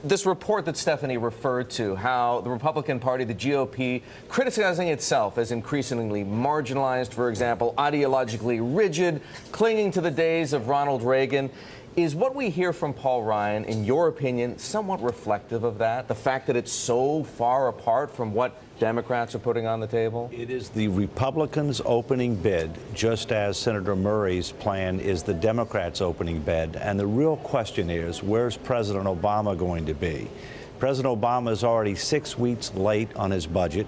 this report that Stephanie referred to, how the Republican Party, the GOP, criticizing itself as increasingly marginalized, for example, ideologically rigid, clinging to the days of Ronald Reagan. Is what we hear from Paul Ryan, in your opinion, somewhat reflective of that? The fact that it's so far apart from what Democrats are putting on the table? It is the Republicans' opening bid, just as Senator Murray's plan is the Democrats' opening bid. And the real question is, where's President Obama going to be? President Obama is already 6 weeks late on his budget.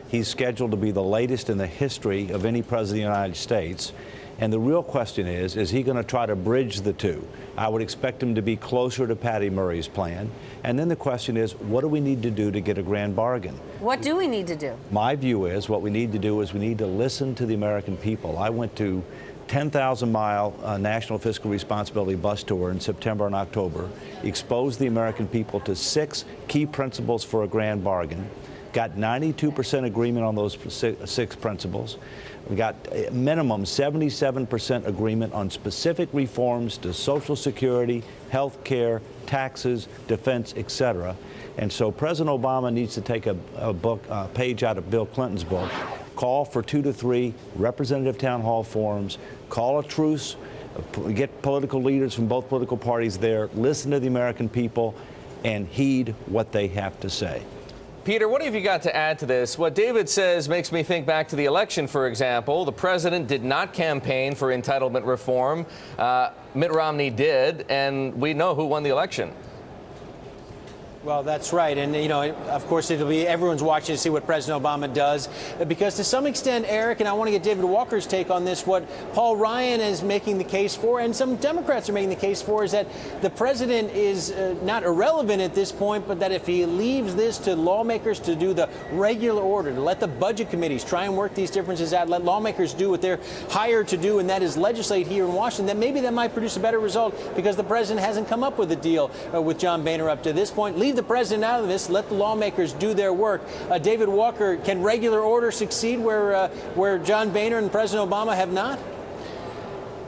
He's scheduled to be the latest in the history of any president of the United States. And the real question is he going to try to bridge the two? I would expect him to be closer to Patty Murray's plan. And then the question is, what do we need to do to get a grand bargain? What do we need to do? My view is what we need to do is we need to listen to the American people. I went to 10,000-mile National Fiscal Responsibility bus tour in September and October, exposed the American people to 6 key principles for a grand bargain, got 92% agreement on those 6 principles. We got minimum 77% agreement on specific reforms to Social Security, health care, taxes, defense, etc. And so President Obama needs to take a page out of Bill Clinton's book, call for 2 to 3 representative town hall forums, call a truce, get political leaders from both political parties there, listen to the American people, and heed what they have to say. Peter, what have you got to add to this? What David says makes me think back to the election, for example. The president did not campaign for entitlement reform. Mitt Romney did, and we know who won the election. Well, that's right. And, you know, of course, everyone's watching to see what President Obama does, because to some extent, Eric, and I want to get David Walker's take on this, what Paul Ryan is making the case for, and some Democrats are making the case for, is that the president is not irrelevant at this point, but that if he leaves this to lawmakers to do the regular order, to let the budget committees try and work these differences out, let lawmakers do what they're hired to do, and that is legislate here in Washington, then maybe that might produce a better result, because the president hasn't come up with a deal with John Boehner up to this point. Leave the president out of this. Let the lawmakers do their work. David Walker, can regular order succeed where John Boehner and President Obama have not?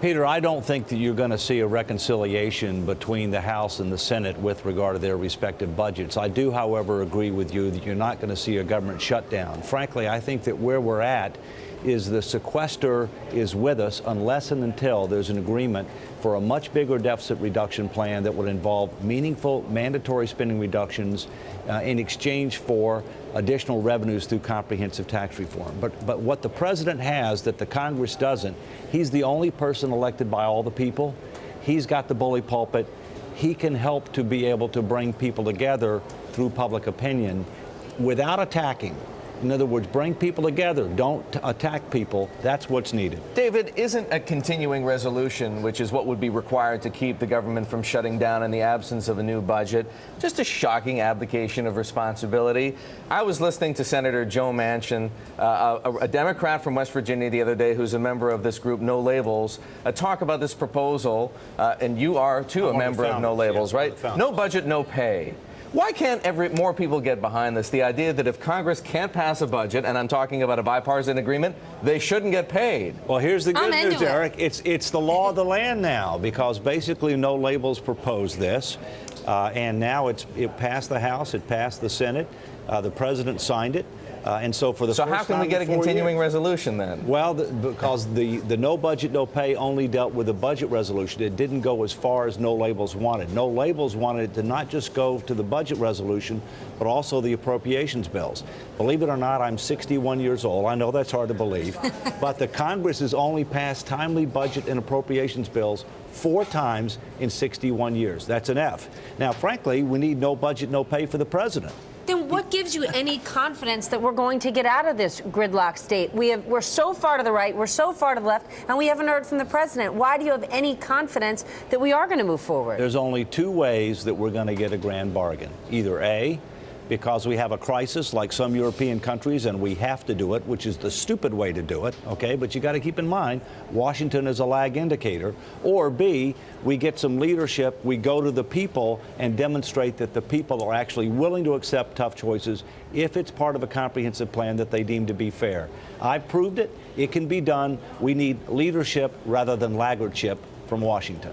Peter, I don't think that you're going to see a reconciliation between the House and the Senate with regard to their respective budgets. I do, however, agree with you that you're not going to see a government shutdown. Frankly, I think that where we're at is the sequester is with us unless and until there's an agreement for a much bigger deficit reduction plan that would involve meaningful mandatory spending reductions in exchange for additional revenues through comprehensive tax reform. But what the president has that the Congress doesn't, he's the only person elected by all the people. He's got the bully pulpit. He can help to be able to bring people together through public opinion without attacking. In other words, bring people together. Don't attack people. That's what's needed. David, isn't a continuing resolution, which is what would be required to keep the government from shutting down in the absence of a new budget, just a shocking abdication of responsibility? I was listening to Senator Joe Manchin, a Democrat from West Virginia the other day, who's a member of this group, No Labels, talk about this proposal, and you are, too, a member of No Labels, yes, right? No budget, no pay. Why can't more people get behind this? The idea that if Congress can't pass a budget, and I'm talking about a bipartisan agreement, they shouldn't get paid. Well, here's the good news, Eric. It's the law of the land now, because basically No Labels proposed this, and now it passed the House, it passed the Senate, the president signed it. And so for the So how can we get a continuing resolution then? Well, because the no budget, no pay only dealt with the budget resolution. It didn't go as far as No Labels wanted. No Labels wanted it to not just go to the budget resolution, but also the appropriations bills. Believe it or not, I'm 61 years old. I know that's hard to believe. But the Congress has only passed timely budget and appropriations bills 4 times in 61 years. That's an F. Now, frankly, we need no budget, no pay for the president. Then what gives you any confidence that we're going to get out of this gridlock state? We're so far to the right, we're so far to the left, and we haven't heard from the president. Why do you have any confidence that we are going to move forward? There's only 2 ways that we're going to get a grand bargain. Either A, because we have a crisis like some European countries and we have to do it, which is the stupid way to do it, okay? But you got to keep in mind, Washington is a lag indicator. Or B, we get some leadership, we go to the people and demonstrate that the people are actually willing to accept tough choices if it's part of a comprehensive plan that they deem to be fair. I've proved it. It can be done. We need leadership rather than laggardship from Washington.